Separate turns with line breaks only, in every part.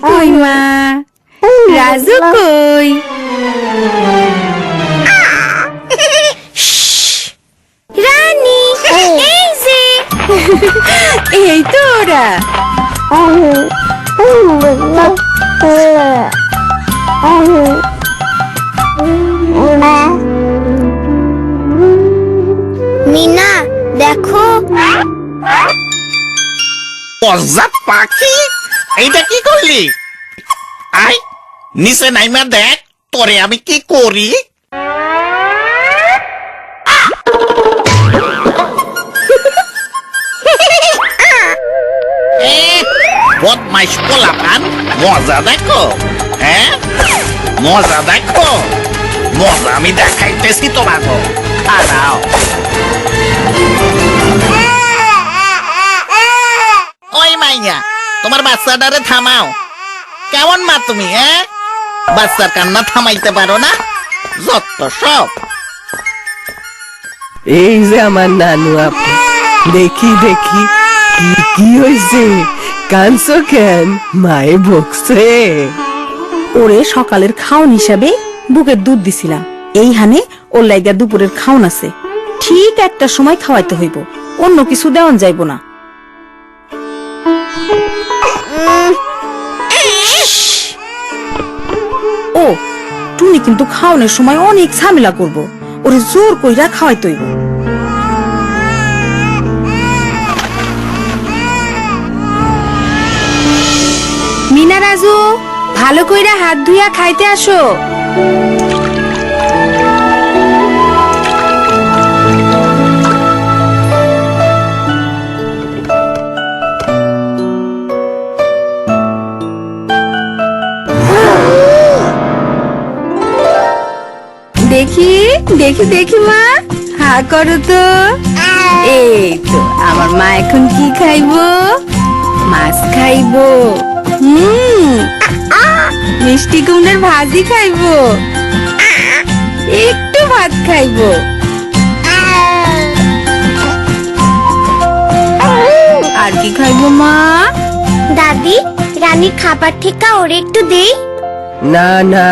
কই মা, রাজু কই? রানী, এই যে এই তো ওরা।
মিনা দেখো,
বজ্জাত পাখি, এইটা কি করলি? আই নিচে নাইমা দেখ তোরে আমি কি করি। বদমাইশ পোলাপান, মজা দেখো। হ্যাঁ মজা দেখো, মজা আমি দেখাইতেছি তোমাকে। দাঁড়াও। ওই মাইয়া, তোমার বাচ্চাটারে থামাও। কেমন মা তুমি? বাচ্চার কান্না থামাইতে পারো না? যত সব।
এই যে আমার নানু আপু, দেখি দেখি কি হয়েছে, কানছো কেন? মায়ে বকছে?
ওরে সকালের খাওন হিসাবে বুকের দুধ দিছিলাম, এই হানে ওর লাইগা দুপুরের খাওন আছে। ঠিক একটা সময় খাওয়াইতে হইব, অন্য কিছু দেওয়ান যাইব না। ও টুনি কিন্তু খাওনের সময় অনেক ঝামেলা করব, ওরে জোর কইরা খাওয়াইতে হইব। মিনা, রাজু, ভালো কইরা হাত ধুইয়া খাইতে আসো। দেখি দেখি দেখি মা, হা করো তো। এই তো আমার মা এখন কি খাইবো? মাছ খাইবো, মিষ্টি কুমড়ার ভাজি খাইবো, একটু ভাত খাইবো। আর কি খাইবো মা?
দাদি, রানীর খাবার থেকে ওরে একটু দেই।
না না,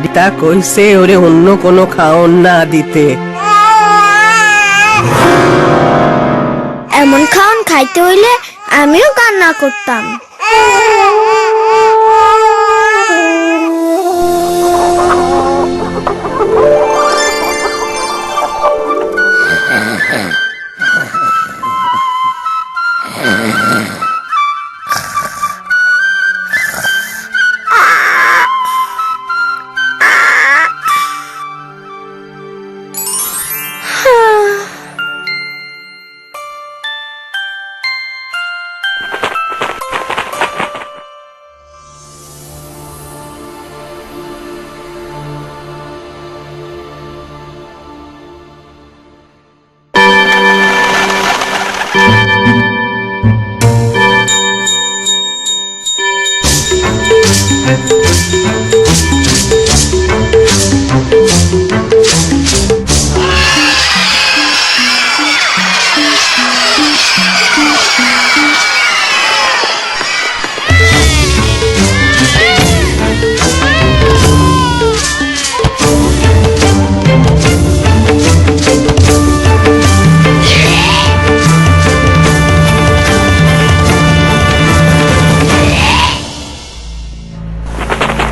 রিতা কইছে ওরে অন্য কোনো খাওন না দিতে।
এমন খাওন খাইতে হইলে আমিও কান্না করতাম।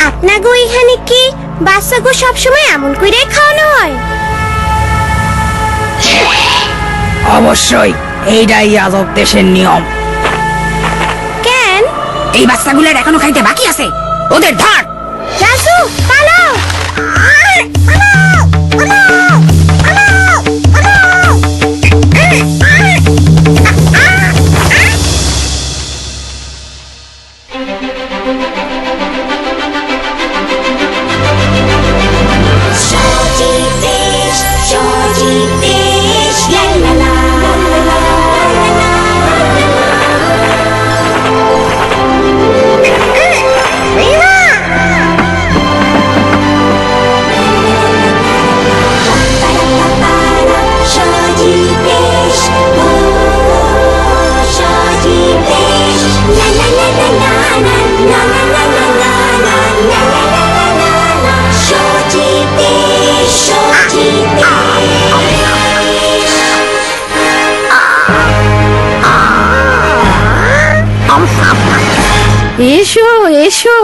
আপনাগো এখানে কি বাচ্চাগো সবসময় এমন করে খাওয়ানো হয়?
অবশ্যই, এইটাই আজব দেশের নিয়ম।
কেন?
এই বাচ্চাগুলোর এখনো খাইতে বাকি আছে, ওদের ধর।
রাজু, পালাও!
এসো এসো,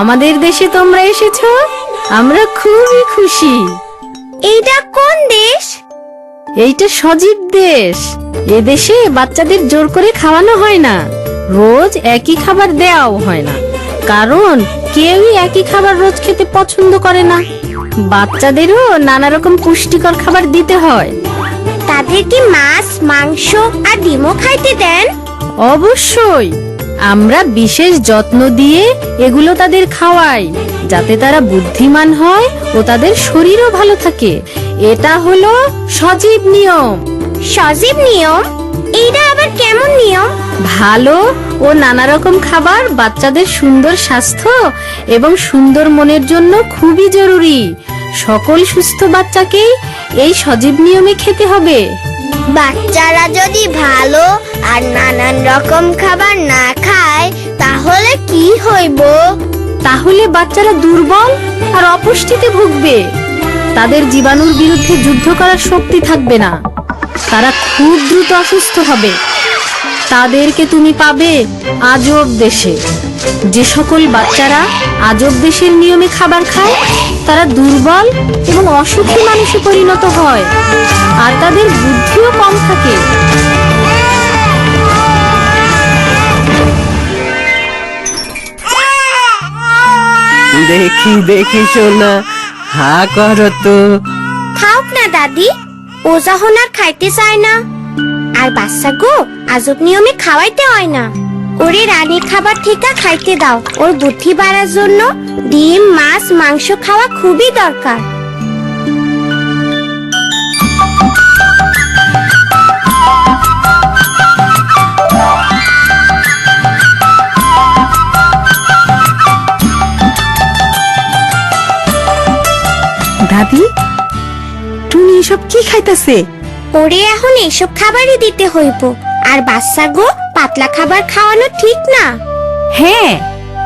আমাদের দেশে তোমরা এসেছো, আমরা খুবই খুশি।
এইটা কোন দেশ?
এইটা সজীব দেশ। এদেশে বাচ্চাদের জোর করে খাওয়ানো হয় না, রোজ একই খাবার দেওয়াও হয় না, কারণ কেউই একই খাবার রোজ খেতে পছন্দ করে না। বাচ্চাদেরও নানা রকম পুষ্টিকর খাবার দিতে হয়।
তাদের কি মাছ, মাংস আর ডিমও খাইতে দেন?
অবশ্যই, আমরা বিশেষ যত্ন দিয়ে এগুলো তাদের খাওয়াই, যাতে তারা বুদ্ধিমান হয় ও তাদের শরীরও ভালো থাকে। এটা হলো সজীব নিয়ম।
সজীব নিয়ম? এইটা আবার কেমন নিয়ম?
ভালো ও নানা রকম খাবার বাচ্চাদের সুন্দর স্বাস্থ্য এবং সুন্দর মনের জন্য খুবই জরুরি। সকল সুস্থ বাচ্চাকেই এই সজীব নিয়মে খেতে হবে।
বাচ্চারা যদি ভালো আর নানান রকম খাবার না খায় তাহলে কি হইব?
তাহলে বাচ্চারা দুর্বল আর অপুষ্টিতে ভুগবে। তাদের জীবাণুর বিরুদ্ধে যুদ্ধ করার শক্তি থাকবে না, তারা খুব দ্রুত অসুস্থ হবে। তাদেরকে তুমি পাবে আজব দেশে। যে সকল বাচ্চারা আজব দেশের নিয়মে খাবার খায় তারা দুর্বল এবং অসুখী মানুষে পরিণত হয়, আর তাদের বুদ্ধিও কম থাকে।
দেখি দেখি সোনা, হা করো তো।
খাওক না দাদি, ও যখন আর খাইতে চায় না। আর বাচ্চা গো, আজব নিয়মে খাওয়াইতে হয় না। ওরে রানীর খাবার থেকে খাইতে দাও। ওর বুদ্ধি বাড়ার জন্য ডিম, মাছ, মাংস খাওয়া খুবই দরকার।
দাদি, তুমি এসব কি খাইতেছে?
ওরে এখন এসব খাবারই দিতে হইব। আর বাচ্চা গো, পাতলা খাবার খাওয়ানো ঠিক না।
হ্যাঁ,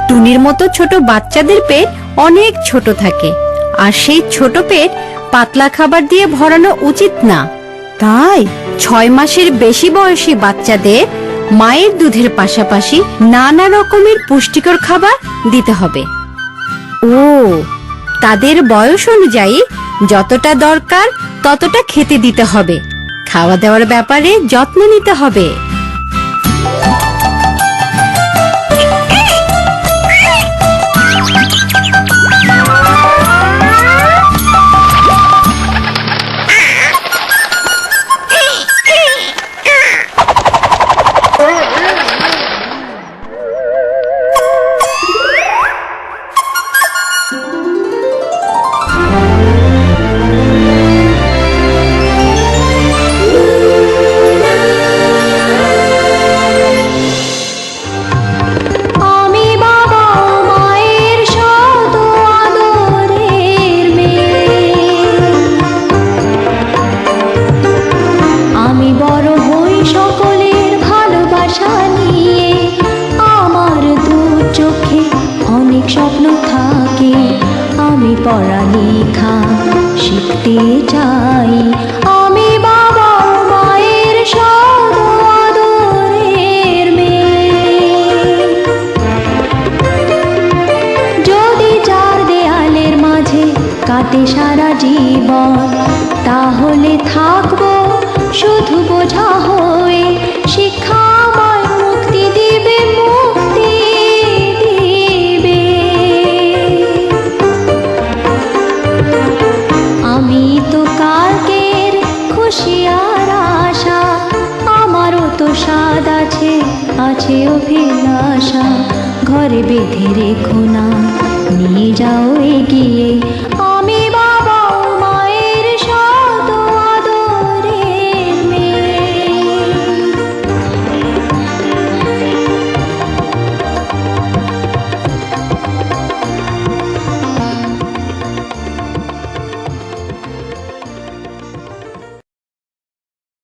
টুনির মতো ছোট বাচ্চাদের পেট অনেক ছোট থাকে, আর সেই ছোট পেট পাতলা খাবার দিয়ে ভরানো উচিত না। তাই 6 মাসের বেশি বয়সী বাচ্চাদের মায়ের দুধের পাশাপাশি নানা রকমের পুষ্টিকর খাবার দিতে হবে। ও, তাদের বয়স অনুযায়ী যতটা দরকার ততটা খেতে দিতে হবে। খাওয়া দাওয়ার ব্যাপারে যত্ন নিতে হবে।
পড়ালেখা শিখতে চাই। আমি বাবা মায়ের আদরের মেয়ে। যদি চার দেয়ালের মাঝে কাটে সারা জীবন, তাহলে থাকবো শুধু বোঝা হয়ে। শিক্ষা আমায় মুক্তি দিবে, মুক্তি দিবে। আমি তো কালকের খুশি আর আশা, আমারও তো স্বাদ আছে, আছে অভিলাষা। ঘরে বেঁধে রেখো না, নিয়ে যাও এগিয়ে।